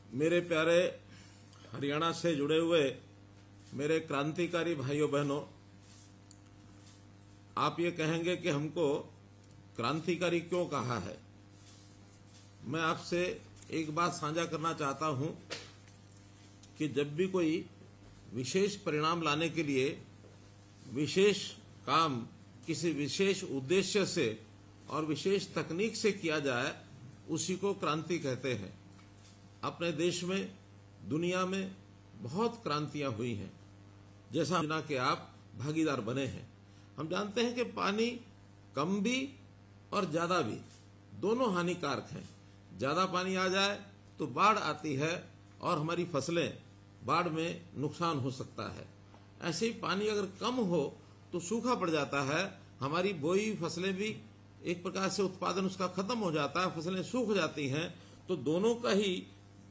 मेरे प्यारे हरियाणा से जुड़े हुए मेरे क्रांतिकारी भाइयों बहनों, आप ये कहेंगे कि हमको क्रांतिकारी क्यों कहा है। मैं आपसे एक बात साझा करना चाहता हूं कि जब भी कोई विशेष परिणाम लाने के लिए विशेष काम किसी विशेष उद्देश्य से और विशेष तकनीक से किया जाए, उसी को क्रांति कहते हैं। अपने देश में, दुनिया में बहुत क्रांतियां हुई हैं, जैसा ना कि आप भागीदार बने हैं। हम जानते हैं कि पानी कम भी और ज्यादा भी दोनों हानिकारक हैं। ज्यादा पानी आ जाए तो बाढ़ आती है और हमारी फसलें बाढ़ में नुकसान हो सकता है। ऐसे ही पानी अगर कम हो तो सूखा पड़ जाता है, हमारी बोई फसलें भी एक प्रकार से उत्पादन उसका खत्म हो जाता है, फसलें सूख जाती हैं। तो दोनों का ही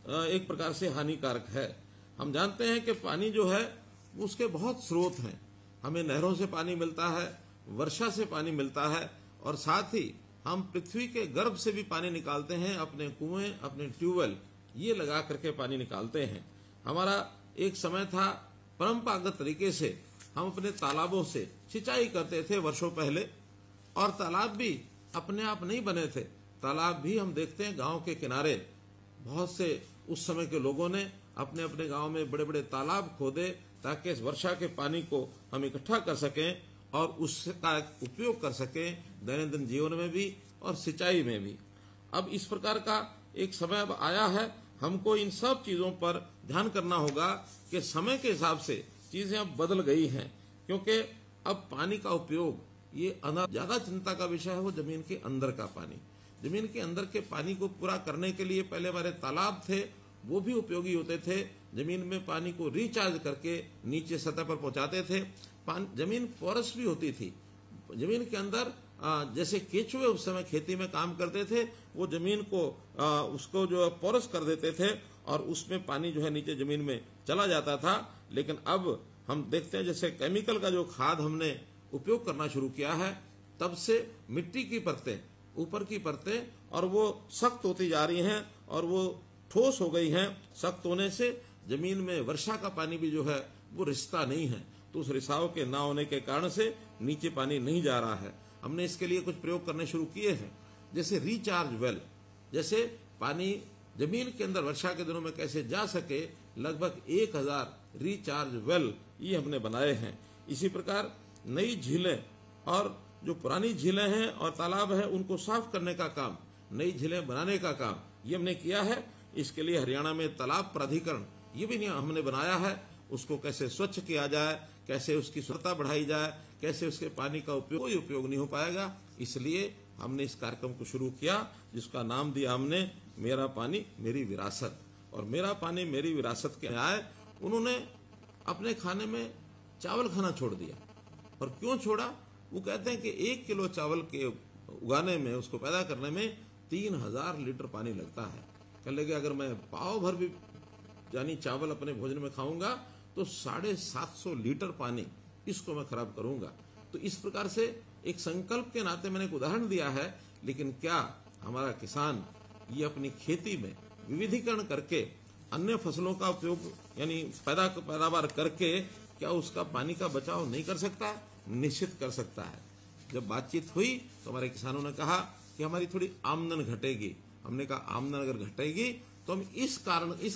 एक प्रकार से हानिकारक है। हम जानते हैं कि पानी जो है उसके बहुत स्रोत हैं। हमें नहरों से पानी मिलता है, वर्षा से पानी मिलता है, और साथ ही हम पृथ्वी के गर्भ से भी पानी निकालते हैं। अपने कुएं, अपने ट्यूबवेल ये लगा करके पानी निकालते हैं। हमारा एक समय था, परंपरागत तरीके से हम अपने तालाबों से सिंचाई करते थे वर्षों पहले, और तालाब भी अपने आप नहीं बने थे। तालाब भी हम देखते हैं गांव के किनारे बहुत से उस समय के लोगों ने अपने अपने गांव में बड़े बड़े तालाब खोदे ताकि इस वर्षा के पानी को हम इकट्ठा कर सकें और उसका उपयोग कर सकें दैनंदिन जीवन में भी और सिंचाई में भी। अब इस प्रकार का एक समय अब आया है, हमको इन सब चीजों पर ध्यान करना होगा कि समय के हिसाब से चीजें अब बदल गई हैं, क्योंकि अब पानी का उपयोग ये ज्यादा चिंता का विषय है। वो जमीन के अंदर का पानी, जमीन के अंदर के पानी को पूरा करने के लिए पहले हमारे तालाब थे, वो भी उपयोगी होते थे। जमीन में पानी को रिचार्ज करके नीचे सतह पर पहुंचाते थे। जमीन पोरस भी होती थी। जमीन के अंदर जैसे केचुए उस समय खेती में काम करते थे, वो जमीन को उसको जो पोरस कर देते थे और उसमें पानी जो है नीचे जमीन में चला जाता था। लेकिन अब हम देखते हैं जैसे केमिकल का जो खाद हमने उपयोग करना शुरू किया है, तब से मिट्टी की परतें, ऊपर की परतें, और वो सख्त होती जा रही हैं और वो ठोस हो गई हैं। सख्त होने से जमीन में वर्षा का पानी भी जो है वो रिसता नहीं है, तो उस रिसाव के ना होने के कारण से नीचे पानी नहीं जा रहा है। हमने इसके लिए कुछ प्रयोग करने शुरू किए हैं, जैसे रिचार्ज वेल, जैसे पानी जमीन के अंदर वर्षा के दिनों में कैसे जा सके, लगभग 1000 रिचार्ज वेल ये हमने बनाए हैं। इसी प्रकार नई झीलें और जो पुरानी झीलें हैं और तालाब हैं उनको साफ करने का काम, नई झीलें बनाने का काम ये हमने किया है। इसके लिए हरियाणा में तालाब प्राधिकरण ये भी हमने बनाया है। उसको कैसे स्वच्छ किया जाए, कैसे उसकी शुद्धता बढ़ाई जाए, कैसे उसके पानी का कोई उपयोग नहीं हो पाएगा, इसलिए हमने इस कार्यक्रम को शुरू किया, जिसका नाम दिया हमने मेरा पानी मेरी विरासत। और मेरा पानी मेरी विरासत के आए, उन्होंने अपने खाने में चावल खाना छोड़ दिया। और क्यों छोड़ा? वो कहते हैं कि 1 किलो चावल के उगाने में, उसको पैदा करने में 3000 लीटर पानी लगता है। कह लगे अगर मैं पाव भर भी यानी चावल अपने भोजन में खाऊंगा तो 750 लीटर पानी इसको मैं खराब करूंगा। तो इस प्रकार से एक संकल्प के नाते मैंने एक उदाहरण दिया है। लेकिन क्या हमारा किसान ये अपनी खेती में विविधीकरण करके अन्य फसलों का उपयोग यानी पैदावार करके क्या उसका पानी का बचाव नहीं कर सकता? निश्चित कर सकता है। जब बातचीत हुई तो हमारे किसानों ने कहा कि हमारी थोड़ी आमदन घटेगी। हमने कहा आमदन अगर घटेगी तो हम इस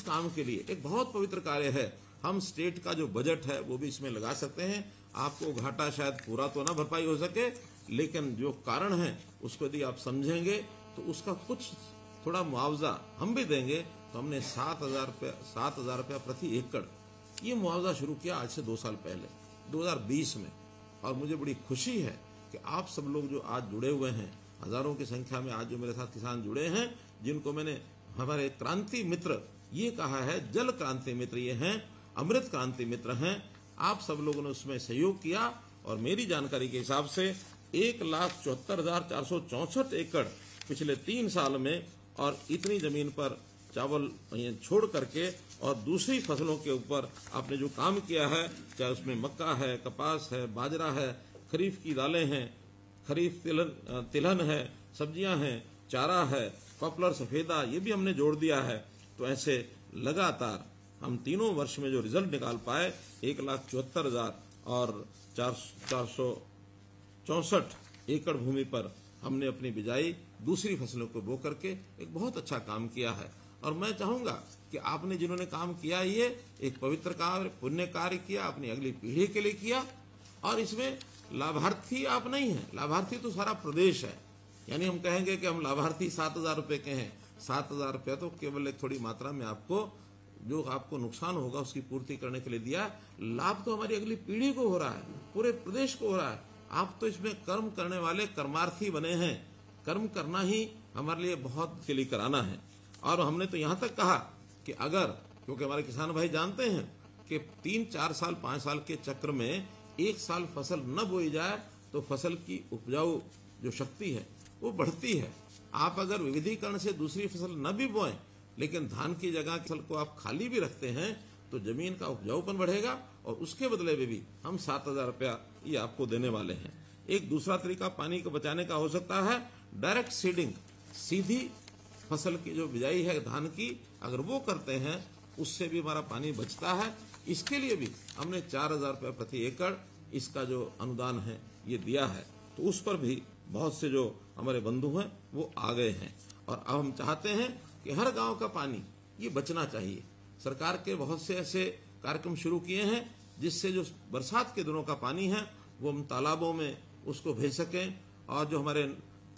काम के लिए एक बहुत पवित्र कार्य है, हम स्टेट का जो बजट है वो भी इसमें लगा सकते हैं। आपको घाटा शायद पूरा तो ना भरपाई हो सके, लेकिन जो कारण है उसको यदि आप समझेंगे तो उसका कुछ थोड़ा मुआवजा हम भी देंगे। तो हमने 7,000 रुपया प्रति एकड़ ये मुआवजा शुरू किया आज से 2 साल पहले 2020 में। और मुझे बड़ी खुशी है कि आप सब लोग जो आज जुड़े हुए हैं, हजारों की संख्या में आज जो मेरे साथ किसान जुड़े हैं, जिनको मैंने हमारे क्रांति मित्र ये कहा है, जल क्रांति मित्र ये हैं, अमृत क्रांति मित्र हैं। आप सब लोगों ने उसमें सहयोग किया और मेरी जानकारी के हिसाब से 1,74,464 एकड़ पिछले 3 साल में, और इतनी जमीन पर चावल छोड़ करके और दूसरी फसलों के ऊपर आपने जो काम किया है, चाहे उसमें मक्का है, कपास है, बाजरा है, खरीफ की दालें हैं, खरीफ तिलहन है, सब्जियां हैं, चारा है, पॉपुलर सफेदा, ये भी हमने जोड़ दिया है। तो ऐसे लगातार हम तीनों वर्ष में जो रिजल्ट निकाल पाए 1,74,000 और 464 एकड़ भूमि पर हमने अपनी बिजाई दूसरी फसलों को बो करके एक बहुत अच्छा काम किया है। और मैं चाहूंगा कि आपने जिन्होंने काम किया, ये एक पवित्र कार्य, पुण्य कार्य किया, अपनी अगली पीढ़ी के लिए किया। और इसमें लाभार्थी आप नहीं हैं, लाभार्थी तो सारा प्रदेश है। यानी हम कहेंगे कि हम लाभार्थी 7,000 रुपए के हैं, 7,000 रुपया तो केवल एक थोड़ी मात्रा में आपको जो आपको नुकसान होगा उसकी पूर्ति करने के लिए दिया। लाभ तो हमारी अगली पीढ़ी को हो रहा है, पूरे प्रदेश को हो रहा है। आप तो इसमें कर्म करने वाले कर्मार्थी बने हैं। कर्म करना ही हमारे लिए बहुत के लिए कराना है। और हमने तो यहां तक कहा कि अगर, क्योंकि हमारे किसान भाई जानते हैं कि 3, 4 साल, 5 साल के चक्र में एक साल फसल न बोई जाए तो फसल की उपजाऊ जो शक्ति है वो बढ़ती है। आप अगर विविधीकरण से दूसरी फसल न भी बोएं, लेकिन धान की जगह फसल को आप खाली भी रखते हैं तो जमीन का उपजाऊपन बढ़ेगा और उसके बदले में भी हम 7,000 रुपया ये आपको देने वाले हैं। एक दूसरा तरीका पानी को बचाने का हो सकता है डायरेक्ट सीडिंग, सीधी फसल की जो बिजाई है धान की, अगर वो करते हैं उससे भी हमारा पानी बचता है। इसके लिए भी हमने 4,000 रुपये प्रति एकड़ इसका जो अनुदान है ये दिया है। तो उस पर भी बहुत से जो हमारे बंधु हैं वो आ गए हैं। और अब हम चाहते हैं कि हर गांव का पानी ये बचना चाहिए। सरकार के बहुत से ऐसे कार्यक्रम शुरू किए हैं जिससे जो बरसात के दिनों का पानी है वो हम तालाबों में उसको भेज सकें, और जो हमारे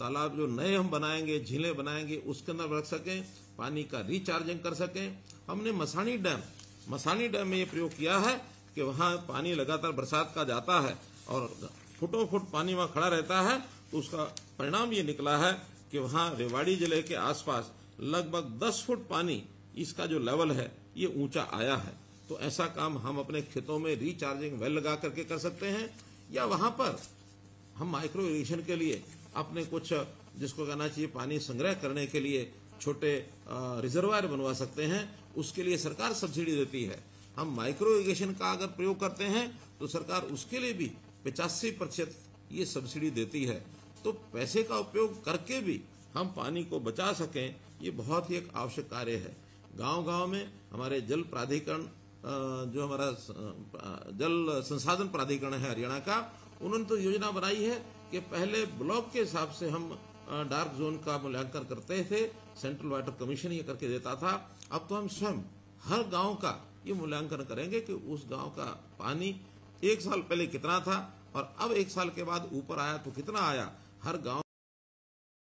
तालाब जो नए हम बनाएंगे, झीलें बनाएंगे, उसके अंदर रख सकें, पानी का रिचार्जिंग कर सकें। हमने मसानी डैम में ये प्रयोग किया है कि वहां पानी लगातार बरसात का जाता है और फुटों फुट पानी वहां खड़ा रहता है। तो उसका परिणाम ये निकला है कि वहां रेवाड़ी जिले के आसपास लगभग 10 फुट पानी इसका जो लेवल है ये ऊंचा आया है। तो ऐसा काम हम अपने खेतों में रिचार्जिंग वेल लगा करके कर सकते हैं, या वहां पर हम माइक्रो इरिगेशन के लिए अपने कुछ जिसको कहना चाहिए पानी संग्रह करने के लिए छोटे रिजर्वायर बनवा सकते हैं। उसके लिए सरकार सब्सिडी देती है। हम माइक्रो इरिगेशन का अगर प्रयोग करते हैं तो सरकार उसके लिए भी 85% ये सब्सिडी देती है। तो पैसे का उपयोग करके भी हम पानी को बचा सकें, ये बहुत ही एक आवश्यक कार्य है। गांव-गांव में हमारे जल प्राधिकरण, जो हमारा जल संसाधन प्राधिकरण है हरियाणा का, उन्होंने तो योजना बनाई है कि पहले ब्लॉक के हिसाब से हम डार्क जोन का मूल्यांकन करते थे, सेंट्रल वाटर कमीशन ये करके देता था। अब तो हम स्वयं हर गांव का ये मूल्यांकन करेंगे कि उस गांव का पानी 1 साल पहले कितना था और अब 1 साल के बाद ऊपर आया तो कितना आया। हर गांव